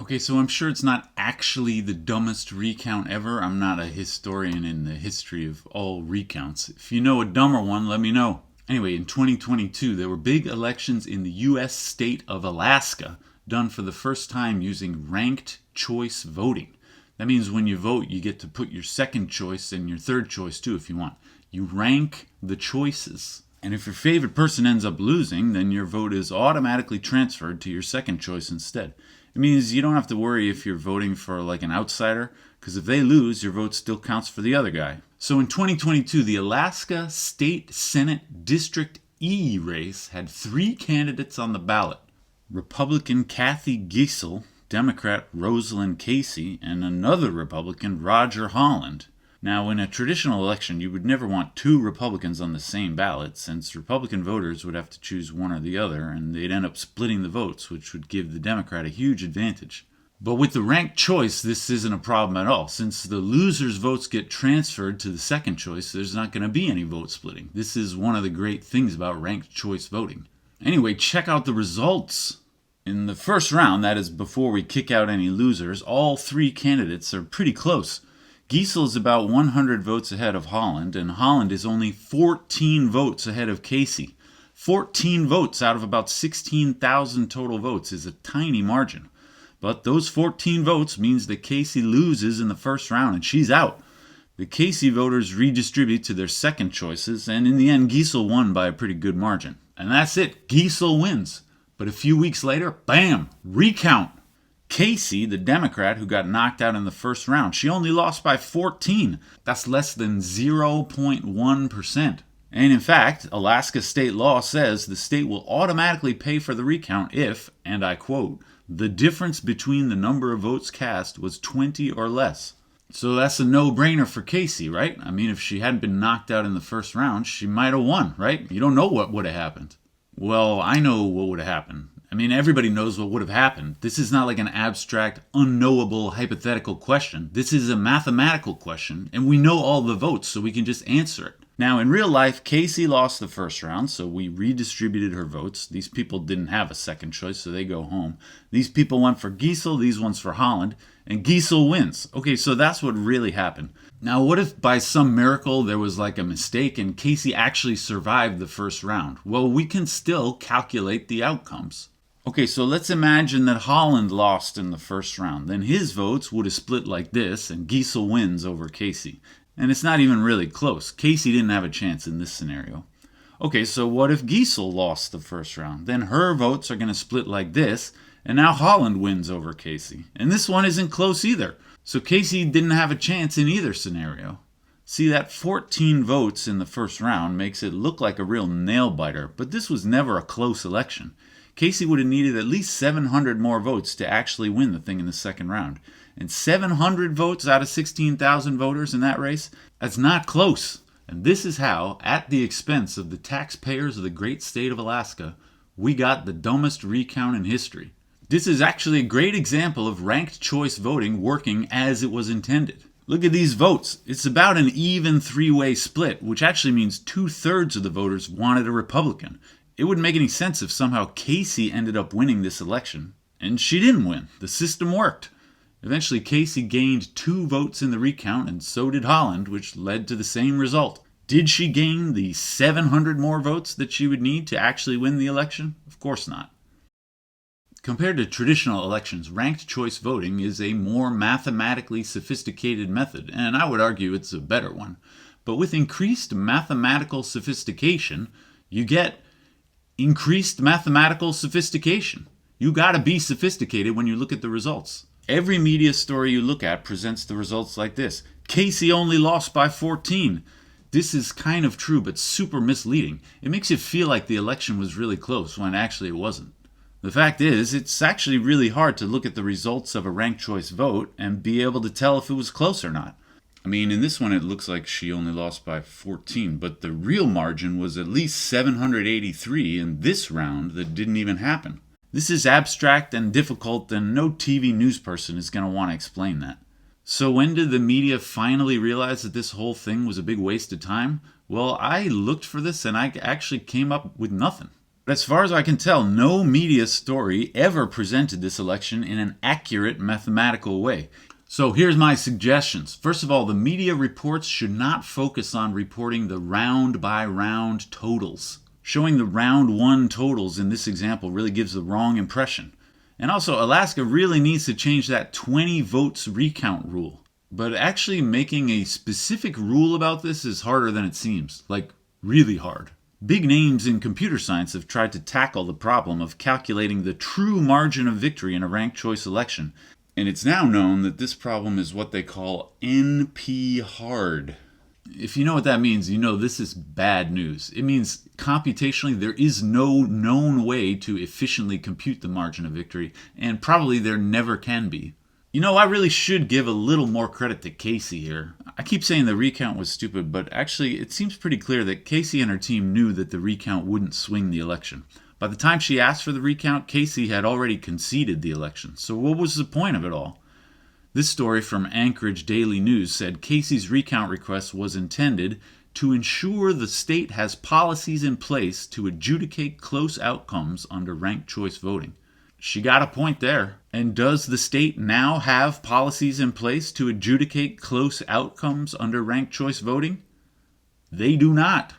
Okay, so I'm sure it's not actually the dumbest recount ever. I'm not a historian in the history of all recounts. If you know a dumber one, let me know. Anyway, in 2022, there were big elections in the U.S. state of Alaska, done for the first time using ranked choice voting. That means when you vote, you get to put your second choice and your third choice too if you want. You rank the choices. And if your favorite person ends up losing, then your vote is automatically transferred to your second choice instead. It means you don't have to worry if you're voting for like an outsider, because if they lose, your vote still counts for the other guy. So in 2022, the Alaska State Senate District E race had 3 candidates on the ballot. Republican Kathy Giessel, Democrat Rosalind Cacy, and another Republican, Roger Holland. Now, in a traditional election, you would never want 2 Republicans on the same ballot, since Republican voters would have to choose one or the other, and they'd end up splitting the votes, which would give the Democrat a huge advantage. But with the ranked choice, this isn't a problem at all. Since the loser's votes get transferred to the second choice, there's not going to be any vote splitting. This is one of the great things about ranked choice voting. Anyway, check out the results. In the first round, that is before we kick out any losers, all 3 candidates are pretty close. Giessel is about 100 votes ahead of Holland, and Holland is only 14 votes ahead of Cacy. 14 votes out of about 16,000 total votes is a tiny margin. But those 14 votes means that Cacy loses in the first round and she's out. The Cacy voters redistribute to their second choices, and in the end, Giessel won by a pretty good margin. And that's it. Giessel wins. But a few weeks later, bam, recount. Cacy, the Democrat who got knocked out in the first round, she only lost by 14. That's less than 0.1%. And in fact, Alaska state law says the state will automatically pay for the recount if, and I quote, the difference between the number of votes cast was 20 or less. So that's a no-brainer for Cacy, right? I mean, if she hadn't been knocked out in the first round, she might have won, right? You don't know what would have happened. Well, I know what would have happened. I mean, everybody knows what would have happened. This is not like an abstract, unknowable, hypothetical question. This is a mathematical question, and we know all the votes, so we can just answer it. Now, in real life, Cacy lost the first round, so we redistributed her votes. These people didn't have a second choice, so they go home. These people went for Giessel, these ones for Holland, and Giessel wins. Okay, so that's what really happened. Now, what if by some miracle there was like a mistake and Cacy actually survived the first round? Well, we can still calculate the outcomes. Okay, so let's imagine that Holland lost in the first round. Then his votes would have split like this, and Giessel wins over Cacy. And it's not even really close. Cacy didn't have a chance in this scenario. Okay, so what if Giessel lost the first round? Then her votes are going to split like this, and now Holland wins over Cacy. And this one isn't close either. So Cacy didn't have a chance in either scenario. See, that 14 votes in the first round makes it look like a real nail-biter, but this was never a close election. Cacy would have needed at least 700 more votes to actually win the thing in the second round. And 700 votes out of 16,000 voters in that race? That's not close. And this is how, at the expense of the taxpayers of the great state of Alaska, we got the dumbest recount in history. This is actually a great example of ranked choice voting working as it was intended. Look at these votes. It's about an even 3-way split, which actually means 2/3 of the voters wanted a Republican. It wouldn't make any sense if somehow Cacy ended up winning this election. And she didn't win. The system worked. Eventually, Cacy gained 2 votes in the recount, and so did Holland, which led to the same result. Did she gain the 700 more votes that she would need to actually win the election? Of course not. Compared to traditional elections, ranked choice voting is a more mathematically sophisticated method, and I would argue it's a better one. But with increased mathematical sophistication, you get increased mathematical sophistication. You gotta be sophisticated when you look at the results. Every media story you look at presents the results like this. Cacy only lost by 14. This is kind of true, but super misleading. It makes you feel like the election was really close when actually it wasn't. The fact is, it's actually really hard to look at the results of a ranked choice vote and be able to tell if it was close or not. I mean, in this one it looks like she only lost by 14, but the real margin was at least 783 in this round that didn't even happen. This is abstract and difficult, and no TV news person is going to want to explain that. So when did the media finally realize that this whole thing was a big waste of time? Well, I looked for this and I actually came up with nothing. But as far as I can tell, no media story ever presented this election in an accurate mathematical way. So here's my suggestions. First of all, the media reports should not focus on reporting the round by round totals. Showing the round one totals in this example really gives the wrong impression. And also, Alaska really needs to change that 20 votes recount rule. But actually making a specific rule about this is harder than it seems. Like, really hard. Big names in computer science have tried to tackle the problem of calculating the true margin of victory in a ranked choice election. And it's now known that this problem is what they call NP-hard. If you know what that means, you know this is bad news. It means computationally there is no known way to efficiently compute the margin of victory, and probably there never can be. You know, I really should give a little more credit to Cacy here. I keep saying the recount was stupid, but actually it seems pretty clear that Cacy and her team knew that the recount wouldn't swing the election. By the time she asked for the recount, Cacy had already conceded the election. So what was the point of it all? This story from Anchorage Daily News said Cacy's recount request was intended to ensure the state has policies in place to adjudicate close outcomes under ranked choice voting. She got a point there. And does the state now have policies in place to adjudicate close outcomes under ranked choice voting? They do not.